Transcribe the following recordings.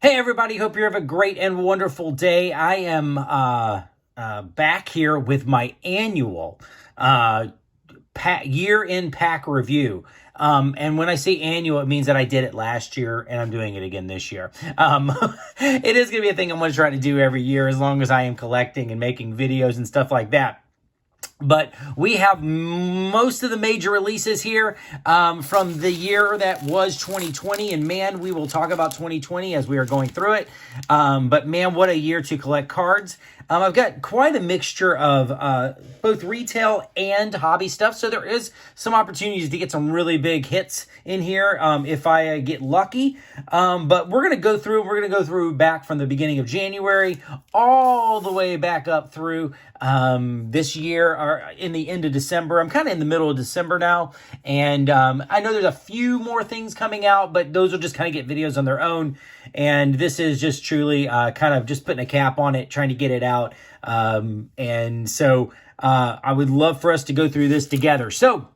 Hey everybody, hope you have a great and wonderful day. I am back here with my annual year-end pack review. And when I say annual, it means that I did it last year and I'm doing it again this year. It is going to be a thing I'm going to try to do every year as long as I am collecting and making videos and stuff like that. But we have most of the major releases here from the year that was 2020. And man, we will talk about 2020 as we are going through it. But man, what a year to collect cards. I've got quite a mixture of both retail and hobby stuff. So there is some opportunities to get some really big hits in here if I get lucky. But we're going to go through. We're going to go through back from the beginning of January all the way back up through this year or in the end of December. I'm kind of in the middle of December now. And I know there's a few more things coming out, but those will just kind of get videos on their own. And this is just truly kind of just putting a cap on it, trying to get it out. And so I would love for us to go through this together. So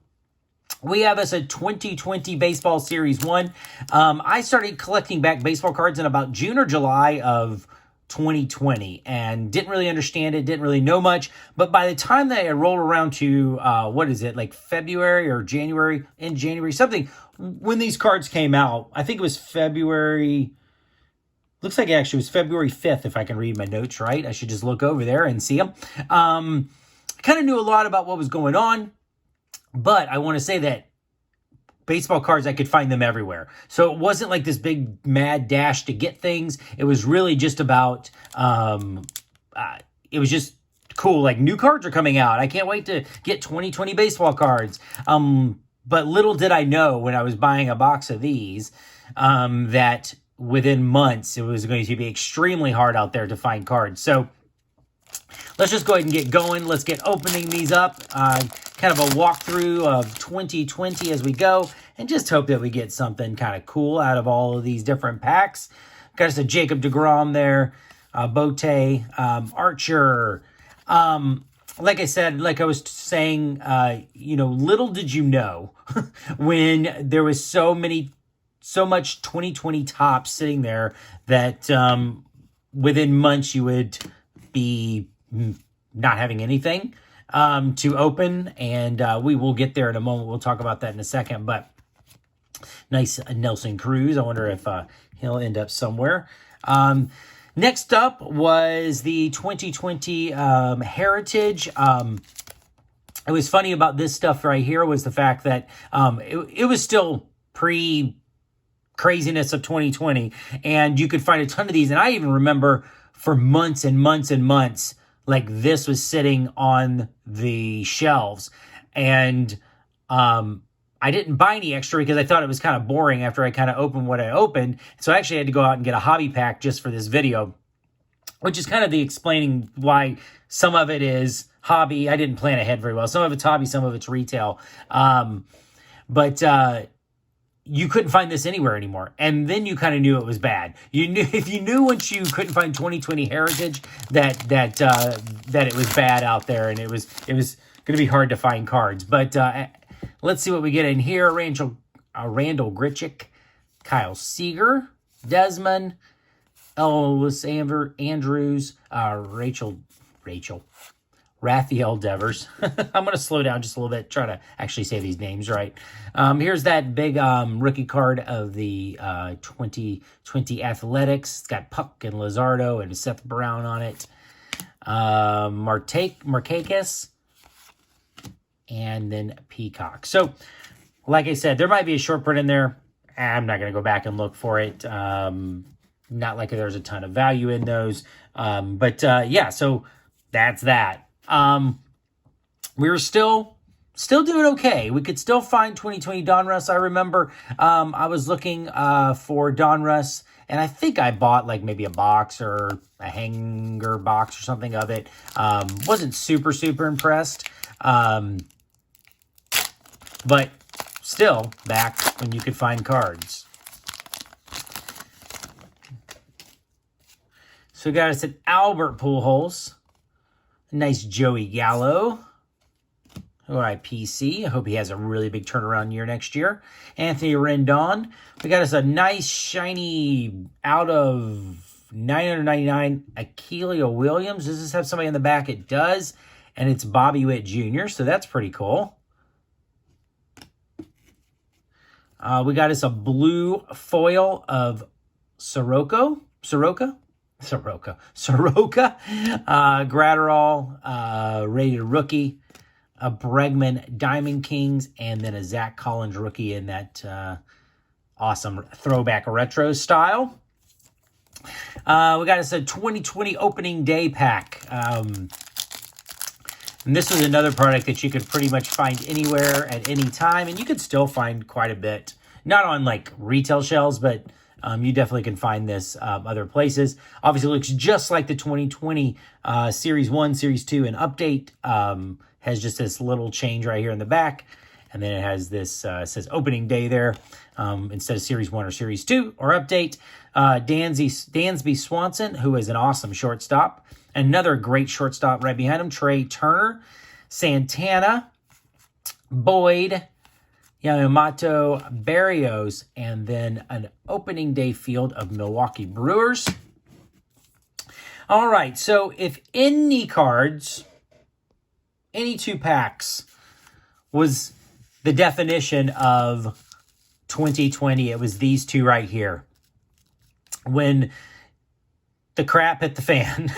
we have us a 2020 Baseball Series 1. I started collecting back baseball cards in about June or July of 2020 and didn't really understand it, didn't really know much. But by the time that I rolled around to, like February or January, in January, something, when these cards came out, I think it was February. Looks like it actually was February 5th, if I can read my notes right. I should just look over there and see them. Kind of knew a lot about what was going on, but I want to say that baseball cards, I could find them everywhere. So it wasn't like this big mad dash to get things. It was really just about, it was just cool. Like new cards are coming out. I can't wait to get 2020 baseball cards. But little did I know when I was buying a box of these, that within months, it was going to be extremely hard out there to find cards. So let's just go ahead and get going. Let's get opening these up. Kind of a walkthrough of 2020 as we go. And just hope that we get something kind of cool out of all of these different packs. Got us a Jacob Degrom there. Bote, Archer. Like I said, like I was saying, little did you know when there was so much 2020 Topps sitting there that within months you would be not having anything to open, and we will get there in a moment. We'll talk about that in a second, but nice Nelson Cruz. I wonder if he'll end up somewhere. Next up was the 2020 Heritage. It was funny about this stuff right here was the fact that it was still craziness of 2020, and you could find a ton of these. And I even remember for months and months and months, like this was sitting on the shelves, and I didn't buy any extra because I thought it was kind of boring after I kind of opened what I opened. So I actually had to go out and get a hobby pack just for this video, which is kind of the explaining why some of it is hobby. I didn't plan ahead very well. Some of it's hobby, some of it's retail. But you couldn't find this anywhere anymore. And then you kind of knew it was bad. You knew if you knew once you couldn't find 2020 Heritage that it was bad out there, and it was going to be hard to find cards. But let's see what we get in here. Randall Grichuk, Kyle Seager, Desmond, Ellis Andrews, Raphael Devers. I'm going to slow down just a little bit, try to actually say these names right. Here's that big rookie card of the 2020 Athletics. It's got Puck and Luzardo and Seth Brown on it. Markakis, and then Peacock. So, like I said, there might be a short print in there. I'm not going to go back and look for it. Not like there's a ton of value in those. Yeah, so that's that. We were still doing okay. We could still find 2020 Donruss. I remember I was looking for Donruss, and I think I bought like maybe a box or a hanger box or something of it. Wasn't super impressed. But still back when you could find cards. So we got us an Albert Pujols. Nice Joey Gallo. who I PC. I hope he has a really big turnaround year next year. Anthony Rendon. We got us a nice, shiny, out of 999 Akeelia Williams. Does this have somebody in the back? It does. And it's Bobby Witt Jr., so that's pretty cool. We got us a blue foil of Soroka. Gratterall, rated rookie. A Bregman Diamond Kings, and then a Zach Collins rookie in that awesome throwback retro style. We got us a 2020 opening day pack. And this was another product that you could pretty much find anywhere at any time, and you could still find quite a bit. Not on like retail shelves, but you definitely can find this other places. Obviously, it looks just like the 2020 Series 1, Series 2, and Update. Has just this little change right here in the back. And then it has this, says opening day there instead of Series 1 or Series 2 or Update. Dansby Swanson, who is an awesome shortstop. Another great shortstop right behind him, Trey Turner. Santana, Boyd, Yamamoto, Barrios, and then an opening day field of Milwaukee Brewers. All right, so if any cards, any two packs was the definition of 2020, it was these two right here. When the crap hit the fan,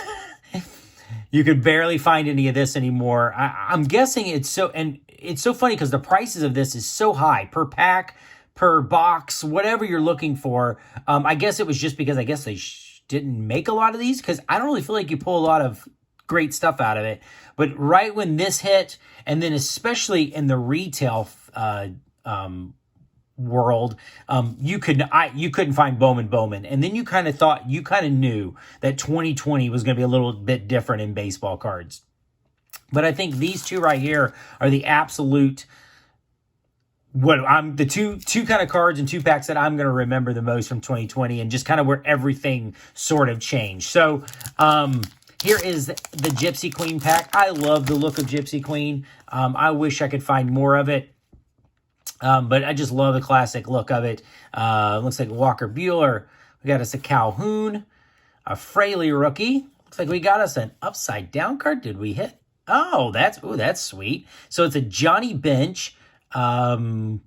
you could barely find any of this anymore. I'm guessing it's so, and it's so funny because the prices of this is so high per pack, per box, whatever you're looking for. I guess it was just because I guess they didn't make a lot of these, because I don't really feel like you pull a lot of great stuff out of it. But right when this hit, and then especially in the retail world, you couldn't find Bowman. And then you kind of knew that 2020 was going to be a little bit different in baseball cards. But I think these two right here are the absolute, the two kind of cards and two packs that I'm going to remember the most from 2020, and just kind of where everything sort of changed. So, here is the Gypsy Queen pack. I love the look of Gypsy Queen. I wish I could find more of it. But I just love the classic look of it. Looks like Walker Buehler. We got us a Calhoun, a Fraley rookie. Looks like we got us an upside down card. Did we hit? Oh, that's sweet. So it's a Johnny Bench. And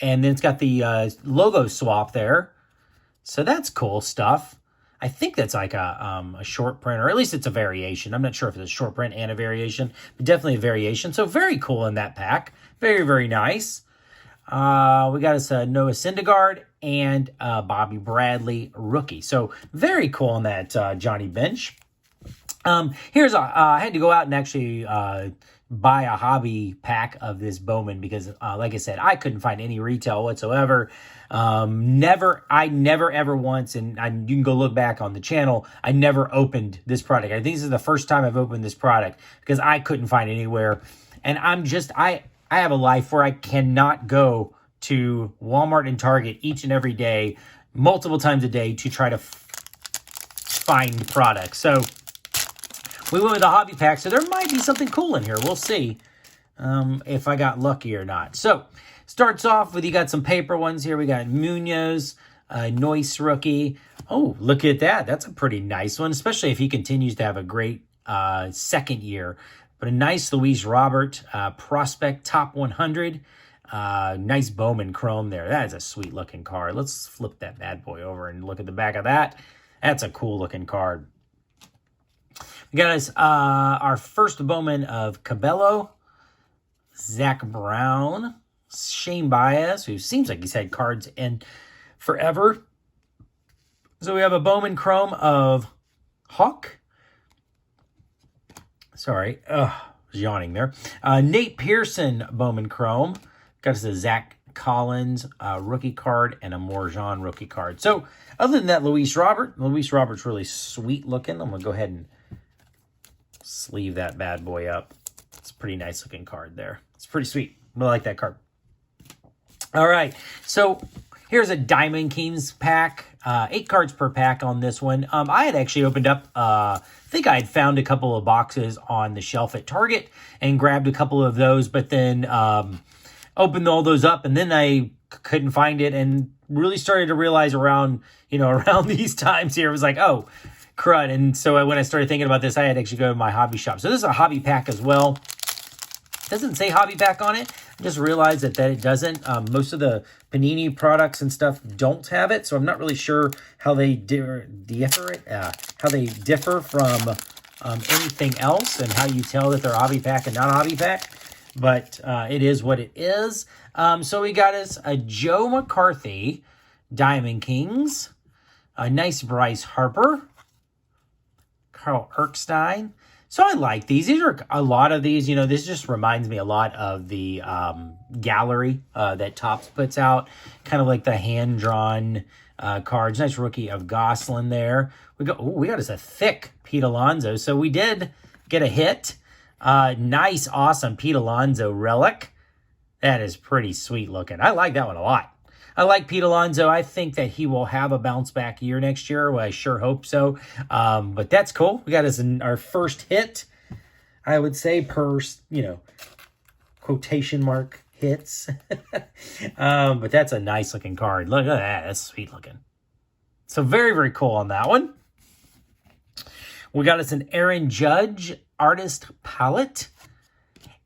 then it's got the logo swap there. So that's cool stuff. I think that's like a short print, or at least it's a variation. I'm not sure if it's a short print and a variation, but definitely a variation. So very cool in that pack. Very, very nice. We got us a Noah Syndergaard and Bobby Bradley rookie. So very cool in that Johnny Bench. I had to go out and actually buy a hobby pack of this Bowman because, like I said, I couldn't find any retail whatsoever. I never ever once, and you can go look back on the channel, I never opened this product. I think this is the first time I've opened this product because I couldn't find it anywhere. And I have a life where I cannot go to Walmart and Target each and every day, multiple times a day, to try to find products. So we went with a hobby pack, so there might be something cool in here. We'll see if I got lucky or not. So starts off with, you got some paper ones here. We got Munoz, Noyce rookie. Oh, look at that. That's a pretty nice one, especially if he continues to have a great second year. But a nice Luis Robert prospect top 100. Nice Bowman chrome there. That is a sweet looking card. Let's flip that bad boy over and look at the back of that. That's a cool looking card. We got us our first Bowman of Cabello, Zach Brown, Shane Baez, who seems like he's had cards in forever. So we have a Bowman chrome of Hawk. Sorry, was yawning there. Nate Pearson Bowman chrome. Got us a Zach Collins rookie card and a Morjan rookie card. So other than that, Luis Robert's really sweet looking. I'm going to go ahead and sleeve that bad boy up. It's a pretty nice looking card there. It's pretty sweet. I like that card. All right, so Here's a Diamond Kings pack, 8 cards per pack on this one. I had actually opened up, I think I had found a couple of boxes on the shelf at Target and grabbed a couple of those, but then opened all those up, and then I couldn't find it, and really started to realize around these times here, it was like, oh, crud. And so when I started thinking about this, I had to actually go to my hobby shop. So this is a hobby pack as well. It doesn't say hobby pack on it. I just realized that it doesn't. Most of the Panini products and stuff don't have it, so I'm not really sure how they differ from anything else, and how you tell that they're hobby pack and not hobby pack. But it is what it is. So we got us a Joe McCarthy, Diamond Kings, a nice Bryce Harper, Carl Erkstein. So I like these. These are a lot of these. This just reminds me a lot of the gallery that Topps puts out. Kind of like the hand-drawn cards. Nice rookie of Gosselin there. We got us a thick Pete Alonso. So we did get a hit. Nice, awesome Pete Alonso relic. That is pretty sweet looking. I like that one a lot. I like Pete Alonso. I think that he will have a bounce back year next year. Well, I sure hope so. But that's cool. We got us our first hit, I would say, per, quotation mark hits. But that's a nice looking card. Look at that. That's sweet looking. So very, very cool on that one. We got us an Aaron Judge artist palette.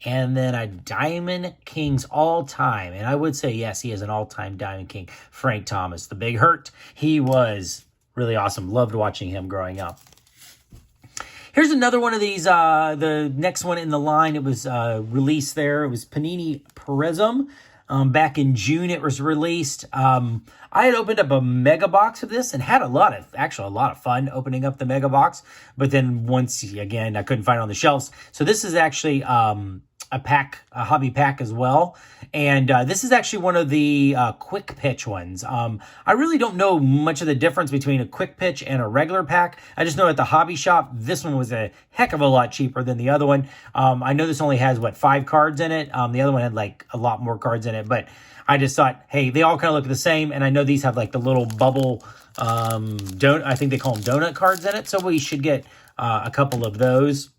And then a Diamond Kings all-time. And I would say, yes, he is an all-time Diamond King. Frank Thomas, the Big Hurt. He was really awesome. Loved watching him growing up. Here's another one of these. The next one in the line, it was released there. It was Panini Prism. Back in June, it was released. I had opened up a mega box of this and had a lot of fun opening up the mega box. But then once again, I couldn't find it on the shelves. So this is actually a hobby pack as well. And this is actually one of the quick pitch ones. I really don't know much of the difference between a quick pitch and a regular pack. I just know at the hobby shop, this one was a heck of a lot cheaper than the other one. I know this only has, 5 cards in it. The other one had a lot more cards in it, but I just thought, hey, they all kind of look the same. And I know these have the little bubble, I think they call them donut cards in it. So we should get a couple of those.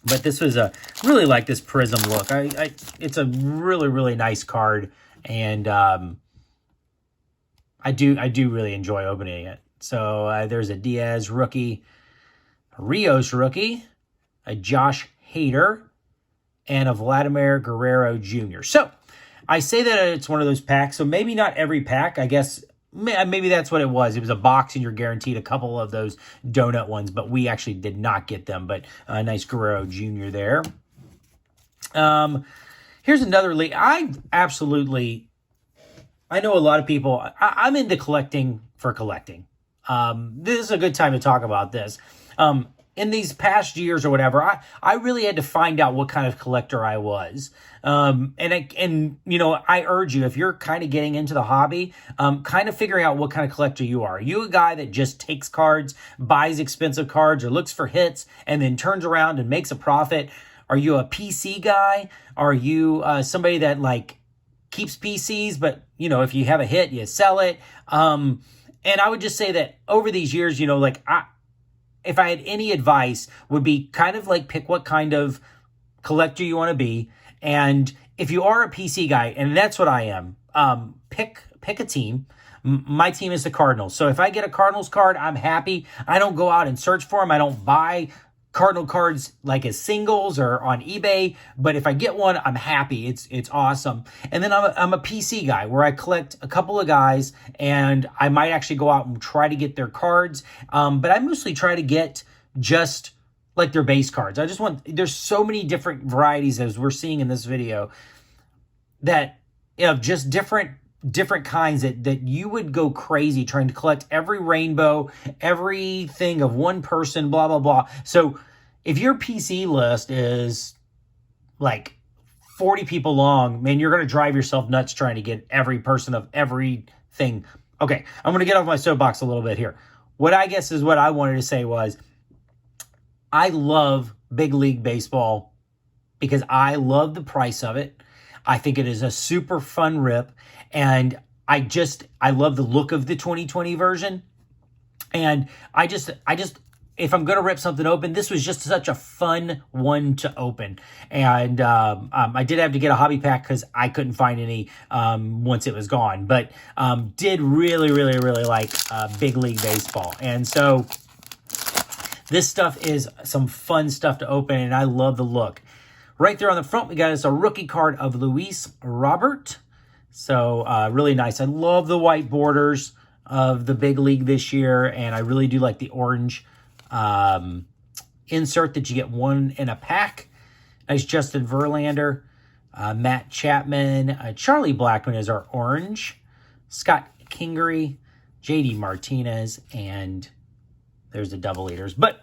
But this was really like this Prism look. It's a really, really nice card, and I do really enjoy opening it. So there's a Diaz rookie, a Rios rookie, a Josh Hader, and a Vladimir Guerrero Jr. So I say that it's one of those packs. So maybe not every pack, I guess. Maybe that's what it was. It was a box and you're guaranteed a couple of those donut ones, but we actually did not get them. But a nice Guerrero Jr. there. Here's another league. I know a lot of people. I'm into collecting for collecting. This is a good time to talk about this. In these past years or whatever, I really had to find out what kind of collector I was. I urge you, if you're kind of getting into the hobby, kind of figuring out what kind of collector you are. Are you a guy that just takes cards, buys expensive cards, or looks for hits, and then turns around and makes a profit? Are you a PC guy? Are you somebody that keeps PCs, but if you have a hit, you sell it? And I would just say that over these years, if I had any advice, would be kind of pick what kind of collector you want to be. And if you are a PC guy, and that's what I am, pick a team. My team is the Cardinals. So if I get a Cardinals card, I'm happy. I don't go out and search for them. I don't buy Cardinal cards as singles or on eBay. But if I get one, I'm happy. It's awesome. And then I'm a PC guy where I collect a couple of guys, and I might actually go out and try to get their cards. But I mostly try to get just their base cards. There's so many different varieties, as we're seeing in this video, that just different kinds that you would go crazy trying to collect every rainbow, everything of one person, blah, blah, blah. So if your PC list is 40 people long, man, you're going to drive yourself nuts trying to get every person of everything. Okay, I'm going to get off my soapbox a little bit here. What I guess is what I wanted to say was, I love Big League Baseball because I love the price of it. I think it is a super fun rip. And I love the look of the 2020 version. And I just, if I'm going to rip something open, this was just such a fun one to open. And I did have to get a hobby pack because I couldn't find any once it was gone. But did really, really, really like Big League Baseball. And so this stuff is some fun stuff to open, and I love the look. Right there on the front, we got us a rookie card of Luis Robert. So really nice. I love the white borders of the Big League this year, and I really do like the orange insert that you get one in a pack. Nice Justin Verlander, Matt Chapman, Charlie Blackmon is our orange, Scott Kingery, JD Martinez, and there's the double eaters. But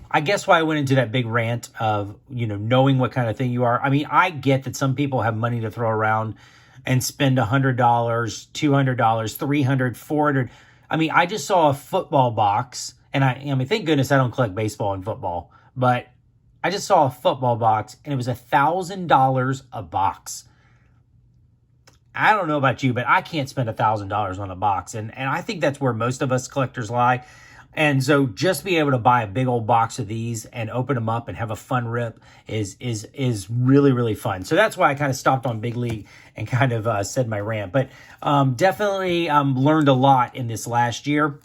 I guess why I went into that big rant of, knowing what kind of thing you are. I mean, I get that some people have money to throw around and spend $100, $200, $300, $400. I mean, I just saw a football box, and I mean, thank goodness I don't collect baseball and football, but I just saw a football box, and it was $1,000 a box. I don't know about you, but I can't spend $1,000 on a box, and I think that's where most of us collectors lie. And so just be able to buy a big old box of these and open them up and have a fun rip is really, really fun. So that's why I kind of stopped on Big League and kind of said my rant. But definitely learned a lot in this last year.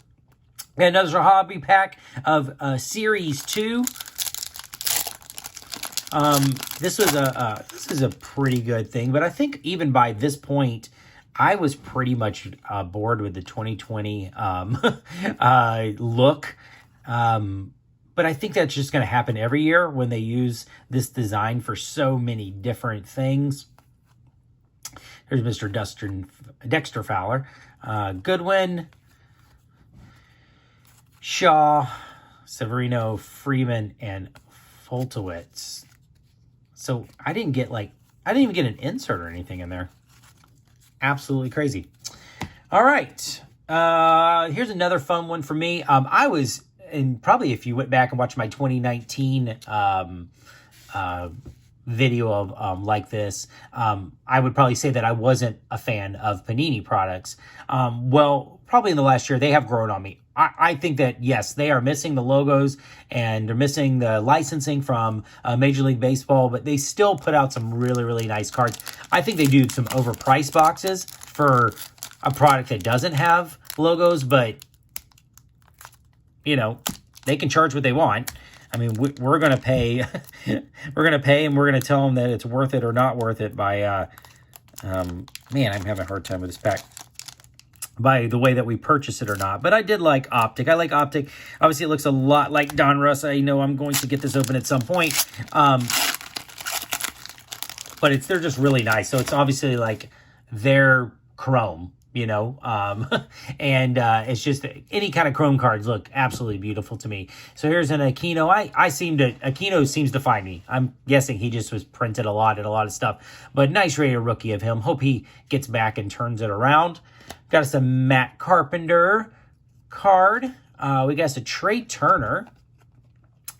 And another hobby pack of Series 2. This is a pretty good thing. But I think even by this point, I was pretty much bored with the 2020 look. But I think that's just going to happen every year when they use this design for so many different things. Here's Mr. Dexter Fowler. Goodwin, Shaw, Severino, Freeman, and Foltowitz. So I didn't even get an insert or anything in there. Absolutely crazy. All right. Here's another fun one for me. I was, and probably if you went back and watched my 2019 video of like this, I would probably say that I wasn't a fan of Panini products. Well, probably in the last year, they have grown on me. I think that, yes, they are missing the logos and they're missing the licensing from Major League Baseball, but they still put out some really, really nice cards. I think they do some overpriced boxes for a product that doesn't have logos, but, they can charge what they want. I mean, we're going to pay, and we're going to tell them that it's worth it or not worth it by, man, I'm having a hard time with this pack. By the way that we purchase it or not. But I did like Optic. I like Optic. Obviously, it looks a lot like Don Russ. I know I'm going to get this open at some point. But they're just really nice. So it's obviously like their chrome, and it's just any kind of chrome cards look absolutely beautiful to me. So here's an Aquino. Aquino seems to find me. I'm guessing he just was printed a lot and a lot of stuff. But nice rated rookie of him. Hope he gets back and turns it around. Got us a Matt Carpenter card. We got us a Trey Turner.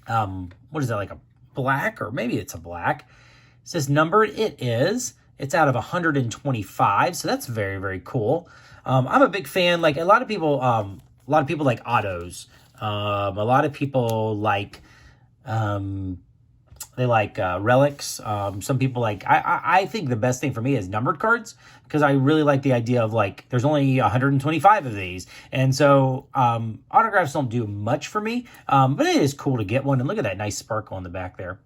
What is that, like a black? Or maybe it's a black. It says numbered. It is. It's out of 125, so that's very, very cool. I'm a big fan. Like a lot of people like autos. A lot of people like they like relics. Some people like. I think the best thing for me is numbered cards because I really like the idea of like there's only 125 of these, and so autographs don't do much for me. But it is cool to get one, and look at that nice sparkle on the back there.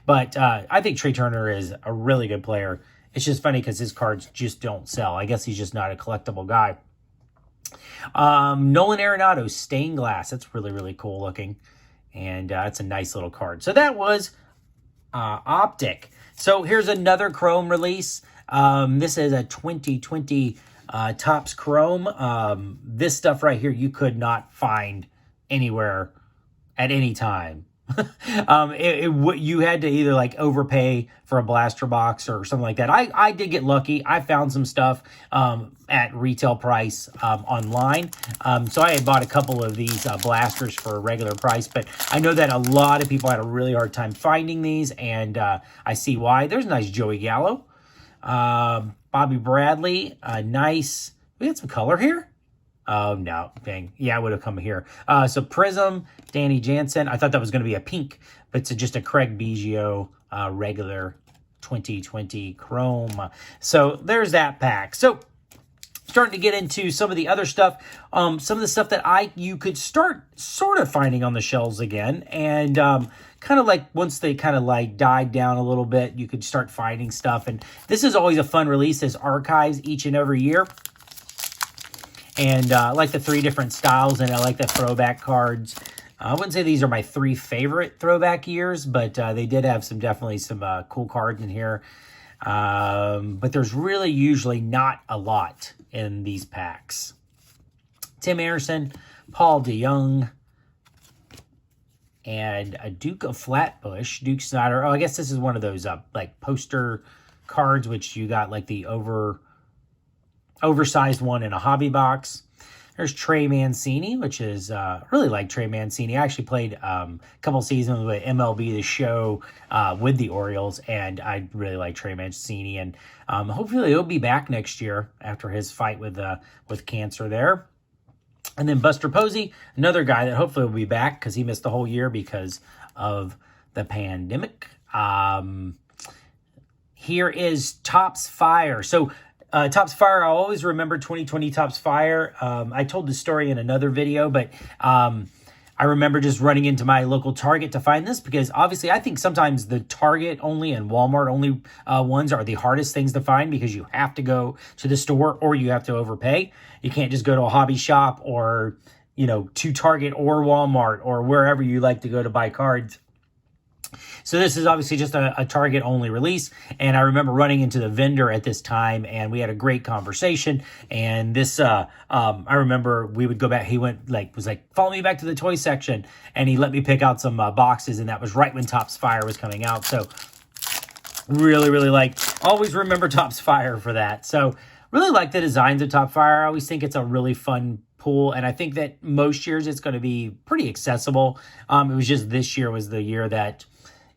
But I think Trey Turner is a really good player. It's just funny because his cards just don't sell. I guess he's just not a collectible guy. Nolan Arenado, stained glass. That's really, really cool looking. And it's a nice little card. So that was Optic. So here's another Chrome release. This is a 2020 Topps Chrome. This stuff right here you could not find anywhere at any time. You had to either like overpay for a blaster box or something like that. I did get lucky. I found some stuff at retail price online. So I had bought a couple of these blasters for a regular price, but I know that a lot of people had a really hard time finding these, and I see why. There's a nice Joey Gallo. Bobby Bradley, nice. We got some color here. Oh, no. Dang. Yeah, I would have come here. So Prism, Danny Jansen. I thought that was going to be a pink, but it's just a Craig Biggio regular 2020 Chrome. So there's that pack. So starting to get into some of the other stuff. Some of the stuff that you could start sort of finding on the shelves again. And kind of like once they kind of like died down a little bit, you could start finding stuff. And this is always a fun release as archives each and every year. And I like the 3 different styles, and I like the throwback cards. I wouldn't say these are my 3 favorite throwback years, but they did have definitely some cool cards in here. But there's really usually not a lot in these packs. Tim Anderson, Paul DeYoung, and a Duke of Flatbush, Duke Snyder. Oh, I guess this is one of those like poster cards, which you got like the oversized one in a hobby box. There's Trey Mancini, which is really like Trey Mancini. I actually played a couple seasons with MLB The Show with the Orioles, and I really like Trey Mancini. And hopefully he'll be back next year after his fight with cancer there. And then Buster Posey, another guy that hopefully will be back because he missed the whole year because of the pandemic. Here is Topps Fire. So Topps Fire, I'll always remember 2020 Topps Fire. I told this story in another video, but I remember just running into my local Target to find this because obviously I think sometimes the Target only and Walmart only ones are the hardest things to find because you have to go to the store or you have to overpay. You can't just go to a hobby shop or, to Target or Walmart or wherever you like to go to buy cards. So this is obviously just a Target-only release, and I remember running into the vendor at this time, and we had a great conversation, and this, I remember we would go back, he was like, follow me back to the toy section, and he let me pick out some boxes, and that was right when Topps Fire was coming out, so really, really always remember Topps Fire for that. So really like the designs of Topps Fire. I always think it's a really fun pool, and I think that most years it's going to be pretty accessible. It was just this year was the year that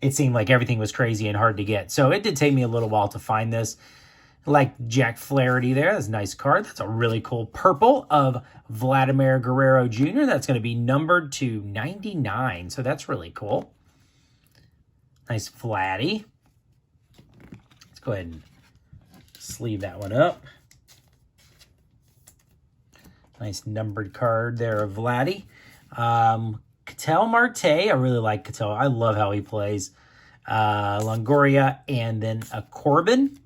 it seemed like everything was crazy and hard to get. So it did take me a little while to find this. Like Jack Flaherty there. That's a nice card. That's a really cool purple of Vladimir Guerrero Jr. That's going to be numbered to 99. So that's really cool. Nice Vladdy. Let's go ahead and sleeve that one up. Nice numbered card there of Vladdy. Ketel Marte, I really like Ketel. I love how he plays. Longoria, and then a Corbin.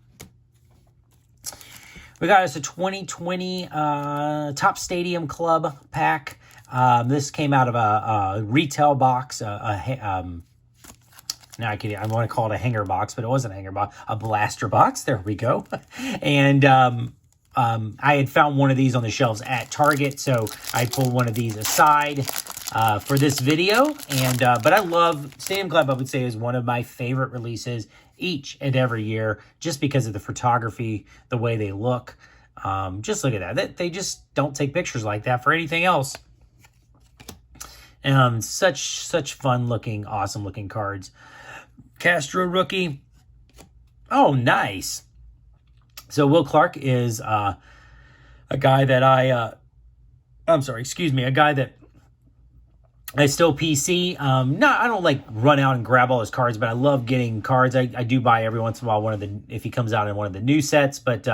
We got us a 2020 Top Stadium Club pack. This came out of a retail box. Now I want to call it a hanger box, but it wasn't a hanger box. A blaster box. There we go. And I had found one of these on the shelves at Target, so I pulled one of these aside for this video. And but I love Stadium Club. I would say is one of my favorite releases each and every year, just because of the photography, the way they look. Just look at that. They just don't take pictures like that for anything else. Such fun looking, awesome looking cards. Castro Rookie. Oh, nice. So Will Clark is a guy that a guy that I still PC. I don't like run out and grab all his cards, but I love getting cards. I do buy every once in a while if he comes out in one of the new sets. But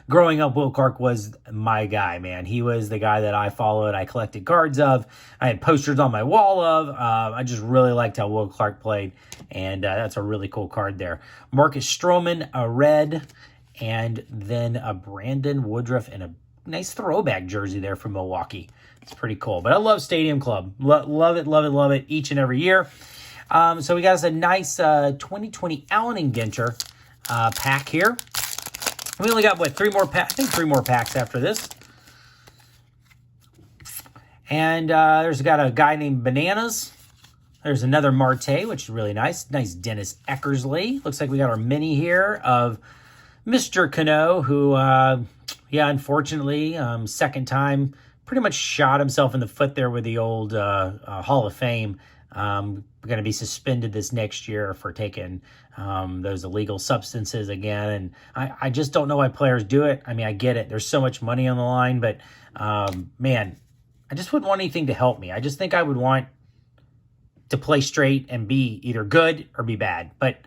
growing up, Will Clark was my guy, man. He was the guy that I followed. I collected cards of. I had posters on my wall of. I just really liked how Will Clark played, and that's a really cool card there. Marcus Stroman, a red, and then a Brandon Woodruff and a nice throwback jersey there from Milwaukee. It's pretty cool. But I love Stadium Club. Love it each and every year. So we got us a nice 2020 Allen and Ginter pack here. We only got, three more packs? I think 3 more packs after this. And there's got a guy named Bananas. There's another Marte, which is really nice. Nice Dennis Eckersley. Looks like we got our mini here of Mr. Cano, who, unfortunately, second time, pretty much shot himself in the foot there with the old Hall of Fame going to be suspended this next year for taking those illegal substances again. And I just don't know why players do it. I mean, I get it. There's so much money on the line, but man, I just wouldn't want anything to help me. I just think I would want to play straight and be either good or be bad. But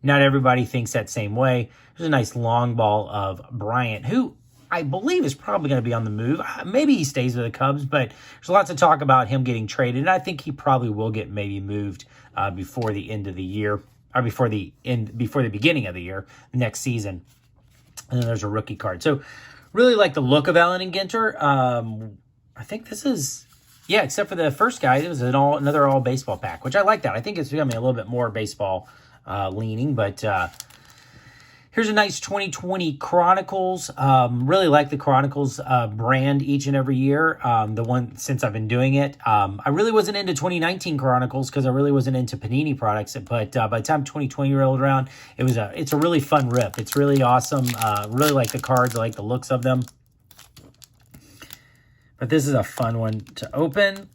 not everybody thinks that same way. There's a nice long ball of Bryant, who I believe is probably going to be on the move. Maybe he stays with the Cubs, but there's lots of talk about him getting traded, and I think he probably will get maybe moved before the end of the year, or before the beginning of the year, next season. And then there's a rookie card. So really like the look of Allen and Ginter. I think this is, yeah, except for the first guy, it was another all baseball pack, which I like that. I think it's becoming a little bit more baseball leaning, but here's a nice 2020 Chronicles. Really like the Chronicles brand each and every year. The one since I've been doing it. I really wasn't into 2019 Chronicles because I really wasn't into Panini products. But by the time 2020 rolled around, it's a really fun rip. It's really awesome. Really like the cards. I like the looks of them. But this is a fun one to open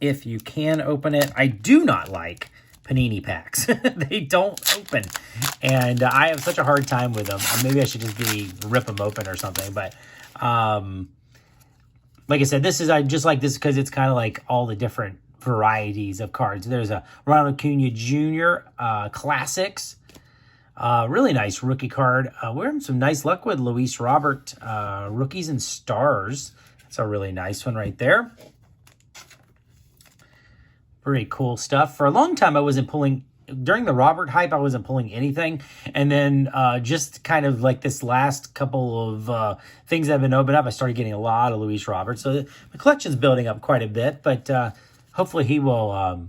if you can open it. I do not like Panini packs. They don't open, and I have such a hard time with them. Maybe I should just rip them open or something. But like I said, I just like this because it's kind of like all the different varieties of cards. There's a Ronald Acuna Jr. Classics. Really nice rookie card. We're having some nice luck with Luis Robert Rookies and Stars. That's a really nice one right there. Pretty cool stuff. For a long time, I wasn't pulling, during the Robert hype, I wasn't pulling anything. And then just kind of like this last couple of things that have been opened up, I started getting a lot of Luis Robert. So the collection's building up quite a bit, but hopefully he will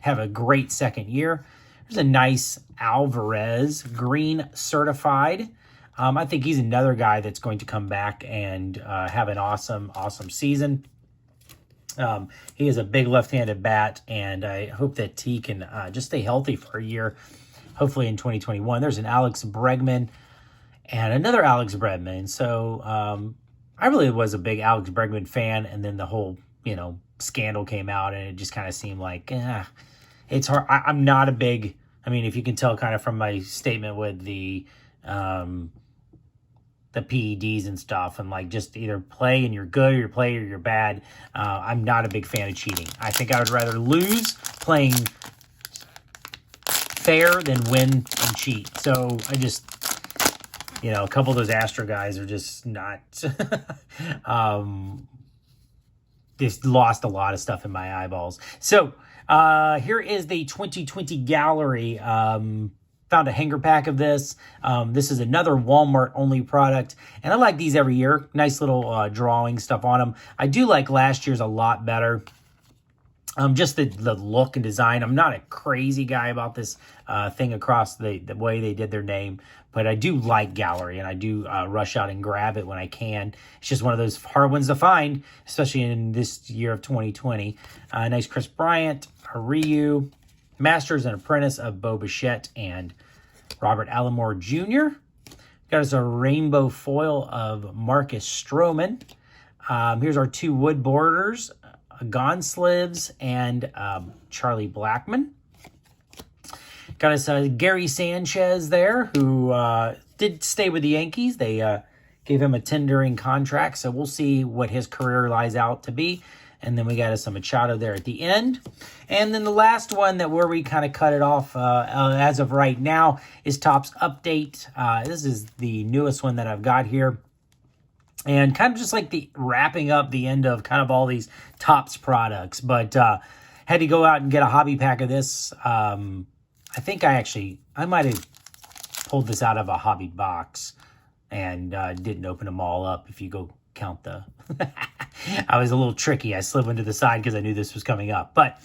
have a great second year. There's a nice Alvarez green certified. I think he's another guy that's going to come back and have an awesome season. He is a big left-handed bat, and I hope that he can just stay healthy for a year, hopefully in 2021. There's an Alex Bregman and another Alex Bregman. So I really was a big Alex Bregman fan, and then the whole, scandal came out, and it just kind of seemed like, it's hard. I'm not a big, if you can tell kind of from my statement with the PEDs and stuff, and like just either play and you're good or you play or you're bad. I'm not a big fan of cheating. I think I would rather lose playing fair than win and cheat. So I just, a couple of those Astro guys are just not, just lost a lot of stuff in my eyeballs. So here is the 2020 gallery. Found a hanger pack of this. This is another Walmart-only product, and I like these every year. Nice little drawing stuff on them. I do like last year's a lot better. Just the look and design. I'm not a crazy guy about this thing across the way they did their name, but I do like gallery, and I do rush out and grab it when I can. It's just one of those hard ones to find, especially in this year of 2020. Nice Chris Bryant, Ryu, Masters and Apprentice of Bo Bichette and Robert Alomar Jr. Got us a rainbow foil of Marcus Stroman. Here's our two wood borders, Gonslivs and Charlie Blackmon. Got us a Gary Sanchez there, who did stay with the Yankees. They gave him a tendering contract, so we'll see what his career lies out to be. And then we got us a Machado there at the end. And then the last one where we kind of cut it off as of right now is Topps Update. This is the newest one that I've got here. And kind of just like the wrapping up the end of kind of all these Topps products. But had to go out and get a hobby pack of this. I think I might have pulled this out of a hobby box and didn't open them all up if you go count the... I was a little tricky. I slid one to the side because I knew this was coming up. But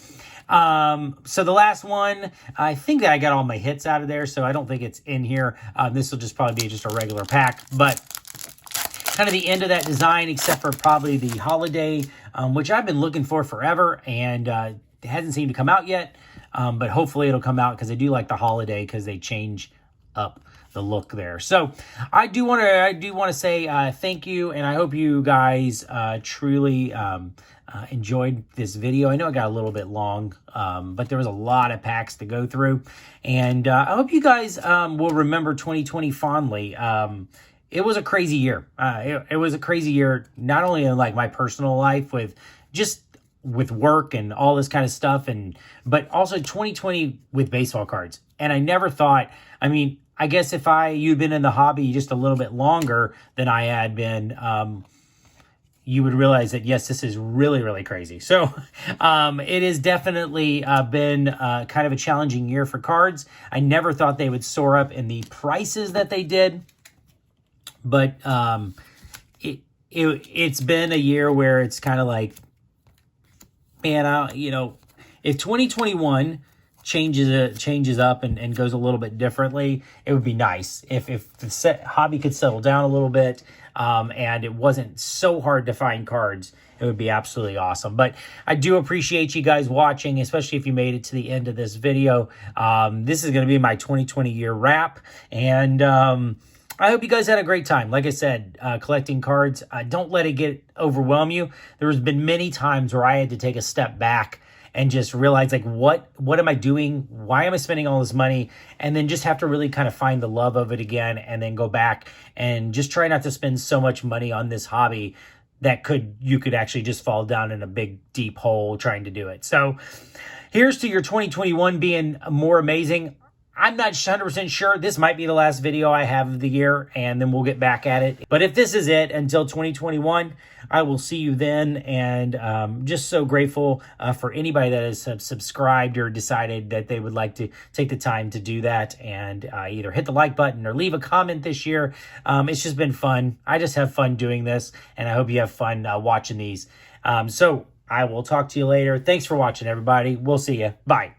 so the last one, I think that I got all my hits out of there, so I don't think it's in here. This will just probably be just a regular pack. But kind of the end of that design, except for probably the holiday, which I've been looking for forever, and it hasn't seemed to come out yet. But hopefully it'll come out because I do like the holiday because they change up the look there. So I do want to say thank you, and I hope you guys truly enjoyed this video. I know it got a little bit long, but there was a lot of packs to go through, and I hope you guys will remember 2020 fondly. It was a crazy year. It was a crazy year, not only in like my personal life with work and all this kind of stuff, but also 2020 with baseball cards. And I never thought, I mean, I guess if you'd been in the hobby just a little bit longer than I had been, you would realize that, yes, this is really, really crazy. So it has definitely been kind of a challenging year for cards. I never thought they would soar up in the prices that they did. But it's been a year where it's kind of like, man, if 2021 changes up and goes a little bit differently, it would be nice if the hobby could settle down a little bit, and it wasn't so hard to find cards. It would be absolutely awesome. But I do appreciate you guys watching, especially if you made it to the end of this video. This is going to be my 2020 year wrap, and I hope you guys had a great time. Like I said, collecting cards, don't let it overwhelm you. There's been many times where I had to take a step back and just realize, like, what am I doing? Why am I spending all this money? And then just have to really kind of find the love of it again, and then go back and just try not to spend so much money on this hobby that you could actually just fall down in a big, deep hole trying to do it. So here's to your 2021 being more amazing. I'm not 100% sure. This might be the last video I have of the year, and then we'll get back at it. But if this is it until 2021, I will see you then. And just so grateful for anybody that has subscribed or decided that they would like to take the time to do that and either hit the like button or leave a comment this year. It's just been fun. I just have fun doing this, and I hope you have fun watching these. So I will talk to you later. Thanks for watching, everybody. We'll see you. Bye.